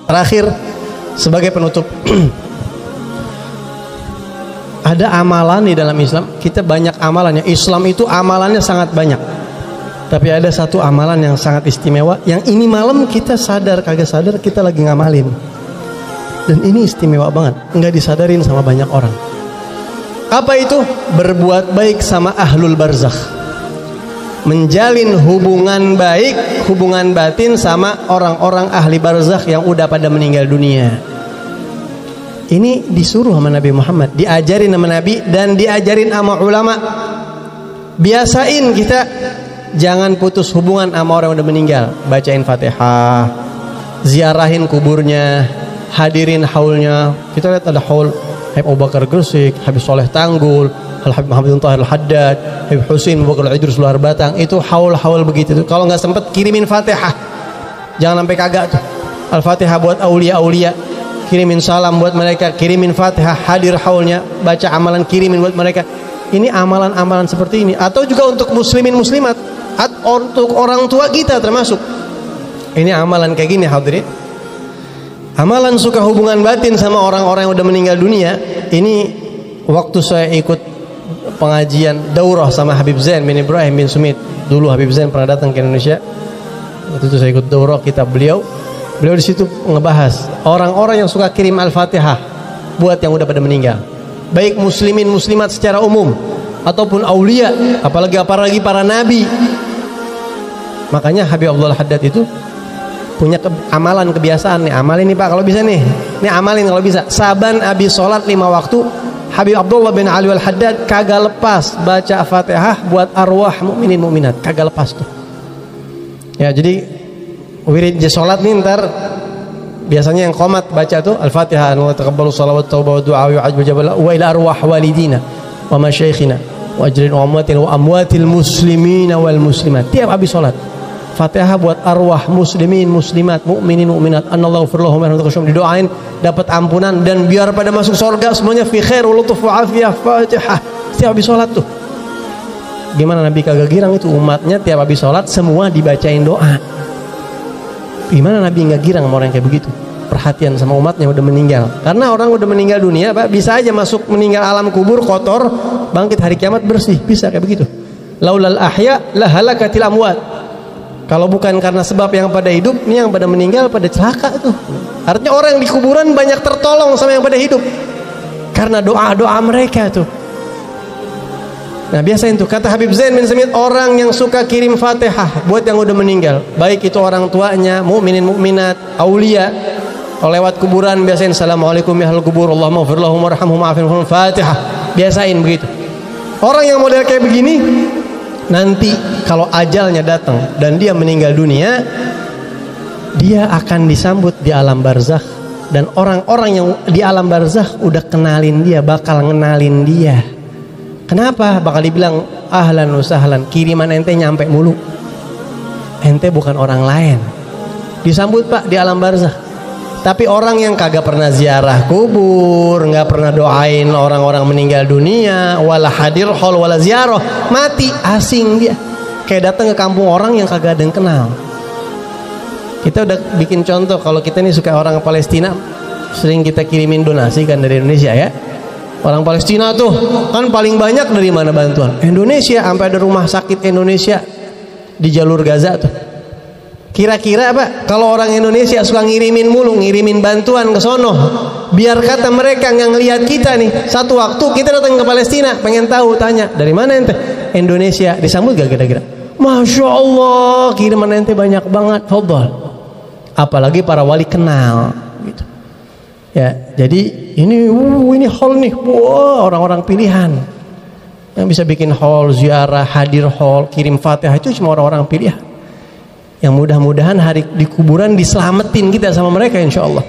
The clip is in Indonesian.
Terakhir sebagai penutup, ada amalan di dalam Islam. Kita banyak amalannya. Islam itu amalannya sangat banyak. Tapi ada satu amalan yang sangat istimewa, yang ini malam kita sadar kagak sadar kita lagi ngamalin. Dan ini istimewa banget, nggak disadarin sama banyak orang. Apa itu? Berbuat baik sama ahlul barzakh. Menjalin hubungan baik, hubungan batin sama orang-orang ahli barzakh yang udah pada meninggal dunia. Ini disuruh sama Nabi Muhammad, diajarin sama Nabi dan diajarin sama ulama. Biasain kita jangan putus hubungan sama orang yang udah meninggal. Bacain Fatihah, ziarahin kuburnya, hadirin haulnya. Kita lihat ada haul Habib Abu Bakar Gresik, Habib Soleh Tanggul, Habib Muhammad Tahir Al-Haddad, Habib Husin Abu Bakar Idrus Luar Batang. Itu haul-haul begitu. Kalau nggak sempet kirimin Fatihah, jangan sampai kagak tuh. Al-Fatihah buat aulia-aulia, kirimin salam buat mereka, kirimin Fatihah, hadir haulnya, baca amalan, kirimin buat mereka. Ini amalan-amalan seperti ini. Atau juga untuk muslimin muslimat, untuk orang tua kita termasuk. Ini amalan kayak gini hadirin. Amalan suka hubungan batin sama orang-orang yang udah meninggal dunia. Ini waktu saya ikut pengajian daurah sama Habib Zain bin Ibrahim bin Sumit. Dulu Habib Zain pernah datang ke Indonesia. Waktu itu saya ikut daurah kitab beliau. Beliau di situ ngebahas orang-orang yang suka kirim Al-Fatihah buat yang udah pada meninggal. Baik muslimin muslimat secara umum ataupun aulia, apalagi para nabi. Makanya Habib Abdullah Haddad itu punya amalan kebiasaan nih. Amalin nih Pak kalau bisa nih. Nih amalin kalau bisa. Saban habis sholat 5 waktu, Habib Abdullah bin Ali Al-Haddad kagak lepas baca Fatihah buat arwah mukminin mukminat. Kagak lepas tuh. Ya jadi wirid sholat nih ntar biasanya yang qomat baca tuh Al-Fatihah wa taqabbalu shalawat taubat wa du'a wa ajbu jabal wa ila arwah walidina wa masyayikhina wa ajrin wa amwatil muslimina wal muslimat. Tiap habis sholat Fatihah buat arwah muslimin muslimat mukminin mukminat, annallahu firlahum warahmatullahi, didoain dapat ampunan dan biar pada masuk surga semuanya fi khair wa lutuf wa afiyah. Fatihah tiap habis sholat tuh. Gimana Nabi kagak girang itu umatnya tiap habis sholat semua dibacain doa. Gimana Nabi nggak girang sama orang kayak begitu? Perhatian sama umatnya udah meninggal. Karena orang udah meninggal dunia Pak, bisa aja masuk meninggal alam kubur kotor, bangkit hari kiamat bersih, bisa kayak begitu. Laulal ahya la halakatil amwat. Kalau bukan karena sebab yang pada hidup, ini yang pada meninggal pada celaka tuh. Artinya orang yang di kuburan banyak tertolong sama yang pada hidup karena doa-doa mereka tuh. Nah biasain tuh kata Habib Zain bin Sumit, orang yang suka kirim Fatihah buat yang udah meninggal, baik itu orang tuanya, mukminin mukminat, aulia, kalau lewat kuburan biasain assalamualaikum ya ahlul kubur, Allahumma ighfir lahum warhamhum wa'afihim, Fatihah. Biasain begitu. Orang yang model kayak begini nanti kalau ajalnya datang dan dia meninggal dunia, dia akan disambut di alam barzakh, dan orang-orang yang di alam barzakh udah kenalin dia, bakal ngenalin dia. Kenapa? Bakal dibilang ahlan wa sahlan, kiriman ente nyampe mulu. Ente bukan orang lain. Disambut Pak di alam barzakh. Tapi orang yang kagak pernah ziarah kubur, nggak pernah doain orang-orang meninggal dunia, wala hadir hol wala ziarah, mati, asing dia. Kayak datang ke kampung orang yang kagak ada yang kenal. Kita udah bikin contoh, kalau kita nih suka orang Palestina, sering kita kirimin donasi kan dari Indonesia ya. Orang Palestina tuh kan paling banyak dari mana bantuan? Indonesia, sampai ada rumah sakit Indonesia di jalur Gaza tuh. Kira-kira Pak, kalau orang Indonesia suka ngirimin mulu, ngirimin bantuan ke sono, biar kata mereka nggak ngelihat kita nih, satu waktu kita datang ke Palestina, pengen tahu, tanya dari mana ente? Indonesia. Disambut gak kira-kira? Masya Allah, kiriman ente banyak banget, fadhal. Apalagi para wali kenal gitu. Ya, jadi ini hall nih, wah orang-orang pilihan yang bisa bikin hall, ziarah, hadir hall, kirim Fatihah itu cuma orang-orang pilihan. Yang mudah-mudahan hari di kuburan diselamatin kita sama mereka insya Allah.